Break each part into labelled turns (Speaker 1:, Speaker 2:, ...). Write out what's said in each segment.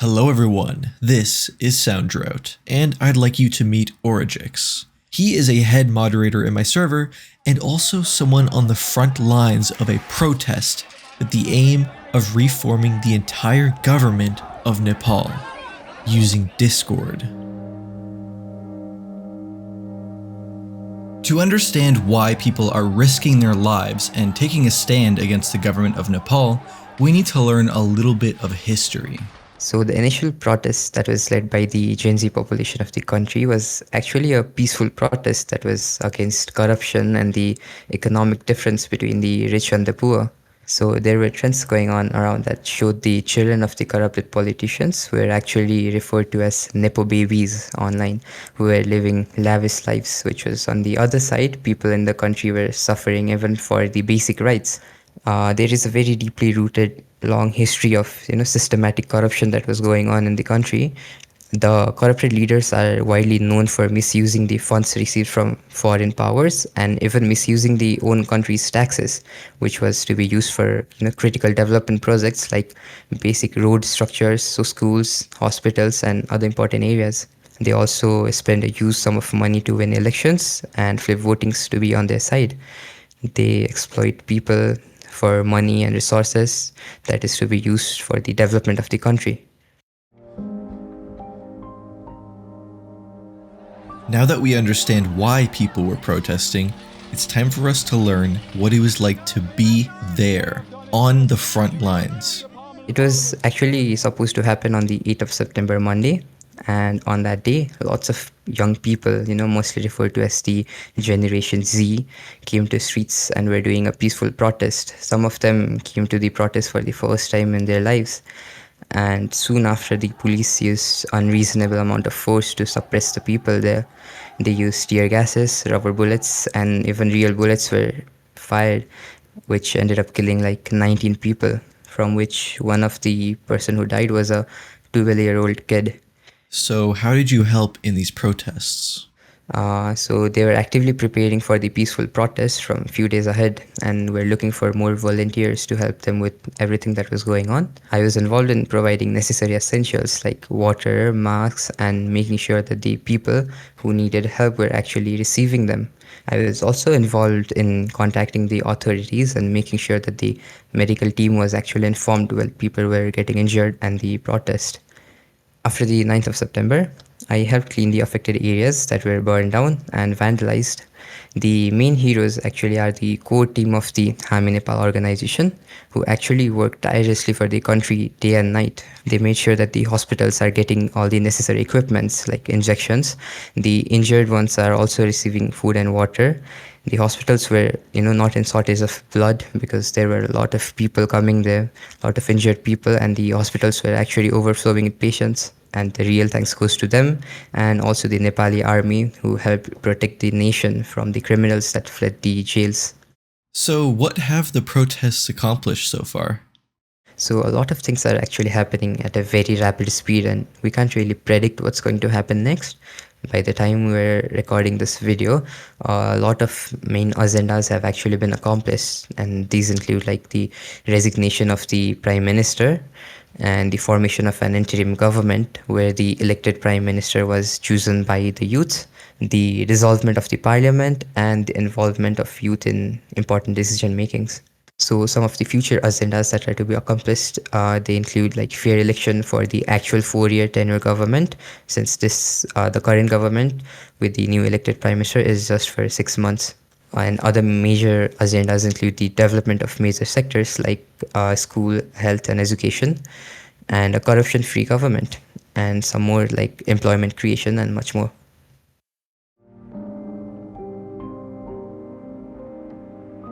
Speaker 1: Hello everyone, this is Sound Drought, and I'd like you to meet Origix. He is a head moderator in my server, and also someone on the front lines of a protest with the aim of reforming the entire government of Nepal, using Discord. To understand why people are risking their lives and taking a stand against the government of Nepal, we need to learn a little bit of history.
Speaker 2: So the initial protest that was led by the Gen Z population of the country was actually a peaceful protest that was against corruption and the economic difference between the rich and the poor. So there were trends going on around that showed the children of the corrupted politicians were actually referred to as Nepo babies online, who were living lavish lives, which was on the other side, people in the country were suffering even for the basic rights. There is a very deeply rooted long history of systematic corruption that was going on in the country. The corrupted leaders are widely known for misusing the funds received from foreign powers and even misusing the own country's taxes, which was to be used for critical development projects like basic road structures, so schools, hospitals, and other important areas. They also spend a huge sum of money to win elections and flip votings to be on their side. They exploit people for money and resources that is to be used for the development of the country.
Speaker 1: Now that we understand why people were protesting, it's time for us to learn what it was like to be there, on the front lines.
Speaker 2: It was actually supposed to happen on the 8th of September, Monday. And on that day, lots of young people, mostly referred to as the Generation Z, came to streets and were doing a peaceful protest. Some of them came to the protest for the first time in their lives. And soon after, the police used unreasonable amount of force to suppress the people there. They used tear gases, rubber bullets, and even real bullets were fired, which ended up killing like 19 people, from which one of the person who died was a 12-year-old kid.
Speaker 1: So how did you help in these protests?
Speaker 2: So they were actively preparing for the peaceful protest from a few days ahead and were looking for more volunteers to help them with everything that was going on. I was involved in providing necessary essentials like water, masks, and making sure that the people who needed help were actually receiving them. I was also involved in contacting the authorities and making sure that the medical team was actually informed while people were getting injured and the protest. After the 9th of September, I helped clean the affected areas that were burned down and vandalized. The main heroes actually are the core team of the Hami Nepal organization, who actually work tirelessly for the country day and night. They made sure that the hospitals are getting all the necessary equipments like injections. The injured ones are also receiving food and water. The hospitals were, not in shortage of blood because there were a lot of people coming there, a lot of injured people, and the hospitals were actually overflowing with patients. And the real thanks goes to them and also the Nepali army who helped protect the nation from the criminals that fled the jails.
Speaker 1: So what have the protests accomplished so far?
Speaker 2: So a lot of things are actually happening at a very rapid speed and we can't really predict what's going to happen next. By the time we're recording this video, a lot of main agendas have actually been accomplished, and these include like the resignation of the Prime Minister and the formation of an interim government where the elected Prime Minister was chosen by the youth, the dissolvement of the parliament, and the involvement of youth in important decision makings. So some of the future agendas that are to be accomplished, they include like fair election for the actual 4-year tenure government, since the current government with the new elected prime minister is just for 6 months. And other major agendas include the development of major sectors like school, health, and education, and a corruption-free government, and some more like employment creation and much more.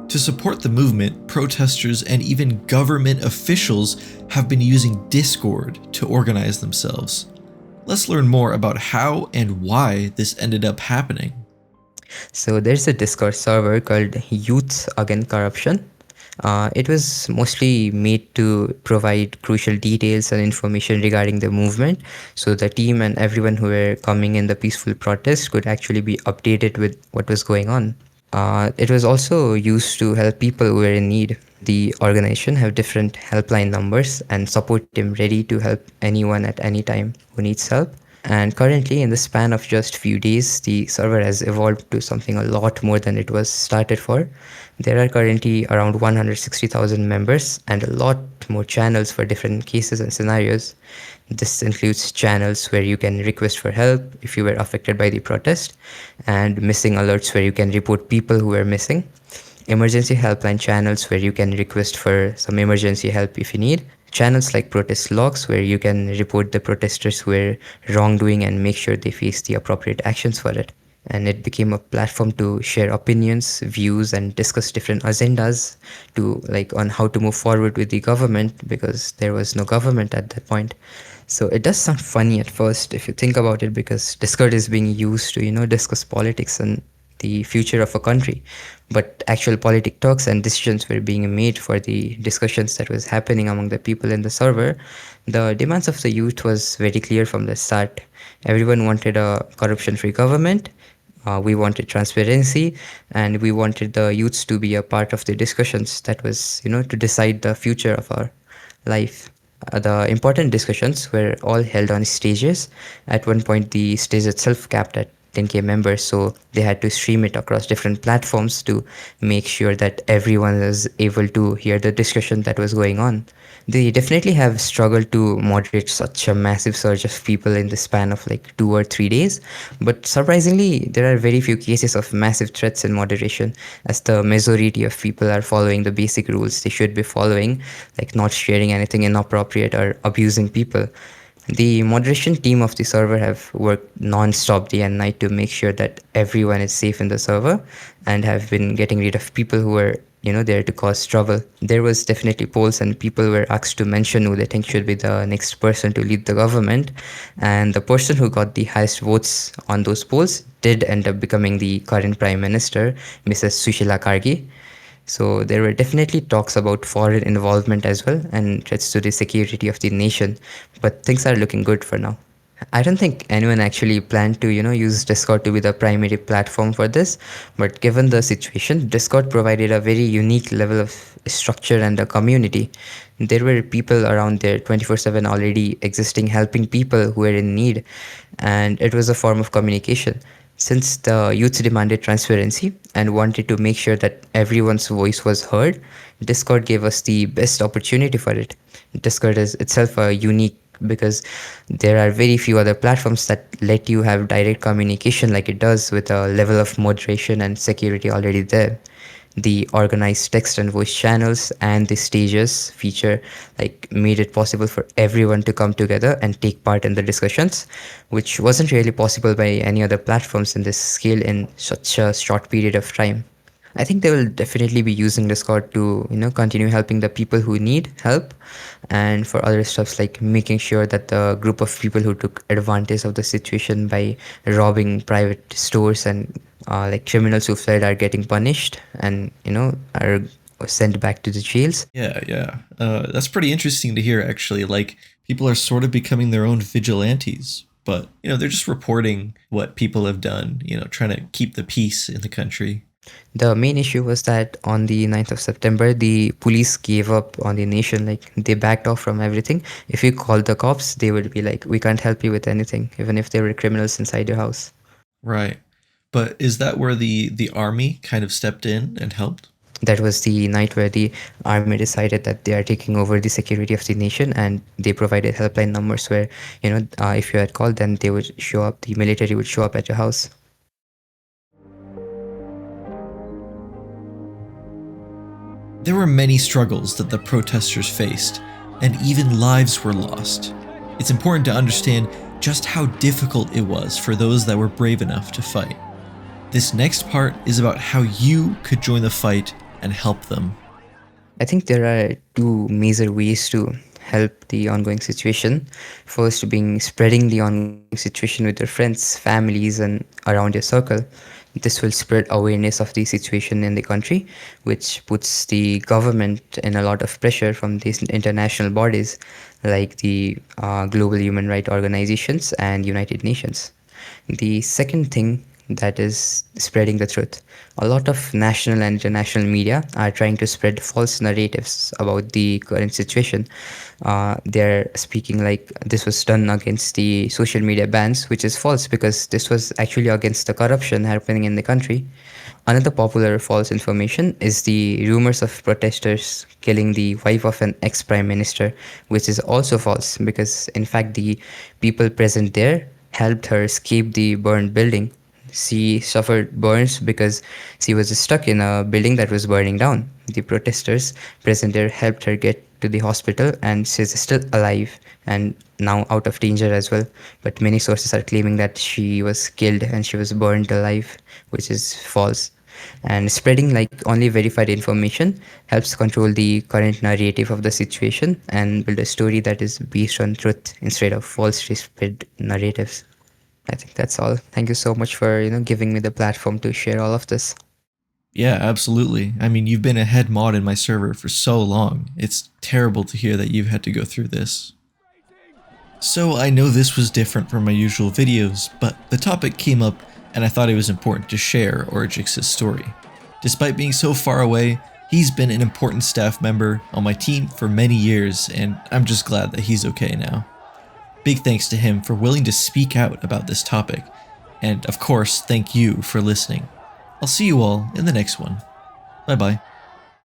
Speaker 1: To support the movement, protesters and even government officials have been using Discord to organize themselves. Let's learn more about how and why this ended up happening.
Speaker 2: So there's a Discord server called Youth Against Corruption. It was mostly made to provide crucial details and information regarding the movement, so the team and everyone who were coming in the peaceful protest could actually be updated with what was going on. It was also used to help people who were in need. The organization have different helpline numbers and support team ready to help anyone at any time who needs help. And currently, in the span of just few days, the server has evolved to something a lot more than it was started for. There are currently around 160,000 members and a lot more channels for different cases and scenarios. This includes channels where you can request for help if you were affected by the protest, and missing alerts where you can report people who were missing, emergency helpline channels where you can request for some emergency help if you need, channels like protest logs where you can report the protesters who were wrongdoing and make sure they face the appropriate actions for it. And it became a platform to share opinions, views, and discuss different agendas to like on how to move forward with the government, because there was no government at that point. So it does sound funny at first if you think about it, because Discord is being used to, discuss politics and the future of a country. But actual politic talks and decisions were being made for the discussions that was happening among the people in the server. The demands of the youth was very clear from the start. Everyone wanted a corruption-free government. We wanted transparency, and we wanted the youths to be a part of the discussions that was, to decide the future of our life. The important discussions were all held on stages. At one point, the stage itself capped at 10K members, so they had to stream it across different platforms to make sure that everyone was able to hear the discussion that was going on. They definitely have struggled to moderate such a massive surge of people in the span of like 2 or 3 days, but surprisingly, there are very few cases of massive threats in moderation, as the majority of people are following the basic rules they should be following, like not sharing anything inappropriate or abusing people. The moderation team of the server have worked non-stop day and night to make sure that everyone is safe in the server, and have been getting rid of people who were, there to cause trouble. There was definitely polls and people were asked to mention who they think should be the next person to lead the government. And the person who got the highest votes on those polls did end up becoming the current Prime Minister, Mrs. Sushila Kargi. So there were definitely talks about foreign involvement as well and threats to the security of the nation, but things are looking good for now. I don't think anyone actually planned to, use Discord to be the primary platform for this, but given the situation, Discord provided a very unique level of structure and a community. There were people around there 24/7 already existing, helping people who were in need, and it was a form of communication. Since the youth demanded transparency and wanted to make sure that everyone's voice was heard, Discord gave us the best opportunity for it. Discord is itself a unique, because there are very few other platforms that let you have direct communication like it does, with a level of moderation and security already there. The organized text and voice channels and the stages feature like made it possible for everyone to come together and take part in the discussions, which wasn't really possible by any other platforms in this scale in such a short period of time. I think they will definitely be using Discord to, continue helping the people who need help, and for other stuffs like making sure that the group of people who took advantage of the situation by robbing private stores and like criminals who fled are getting punished and, are sent back to the jails.
Speaker 1: Yeah, yeah. That's pretty interesting to hear, actually. Like, people are sort of becoming their own vigilantes, but, they're just reporting what people have done, trying to keep the peace in the country.
Speaker 2: The main issue was that on the 9th of September, the police gave up on the nation. Like, they backed off from everything. If you called the cops, they would be like, we can't help you with anything, even if there were criminals inside your house.
Speaker 1: Right. But is that where the army kind of stepped in and helped?
Speaker 2: That was the night where the army decided that they are taking over the security of the nation, and they provided helpline numbers where, if you had called, then they would show up, the military would show up at your house.
Speaker 1: There were many struggles that the protesters faced, and even lives were lost. It's important to understand just how difficult it was for those that were brave enough to fight. This next part is about how you could join the fight and help them.
Speaker 2: I think there are two major ways to help the ongoing situation. First being spreading the ongoing situation with your friends, families, and around your circle. This will spread awareness of the situation in the country, which puts the government in a lot of pressure from these international bodies like the global human rights organizations and United Nations. The second thing that is spreading the truth. A lot of national and international media are trying to spread false narratives about the current situation. They're speaking like this was done against the social media bans, which is false because this was actually against the corruption happening in the country. Another popular false information is the rumors of protesters killing the wife of an ex prime minister, which is also false because, in fact, the people present there helped her escape the burned building. She suffered burns because she was stuck in a building that was burning down. The protesters present there helped her get to the hospital, and she's still alive and now out of danger as well. But many sources are claiming that she was killed and she was burned alive, which is false. And spreading like only verified information helps control the current narrative of the situation and build a story that is based on truth instead of falsely spread narratives. I think that's all. Thank you so much for, giving me the platform to share all of this.
Speaker 1: Yeah, absolutely. I mean, you've been a head mod in my server for so long. It's terrible to hear that you've had to go through this. So I know this was different from my usual videos, but the topic came up and I thought it was important to share Origix's story. Despite being so far away, he's been an important staff member on my team for many years, and I'm just glad that he's okay now. Big thanks to him for willing to speak out about this topic, and of course, thank you for listening. I'll see you all in the next one. Bye bye.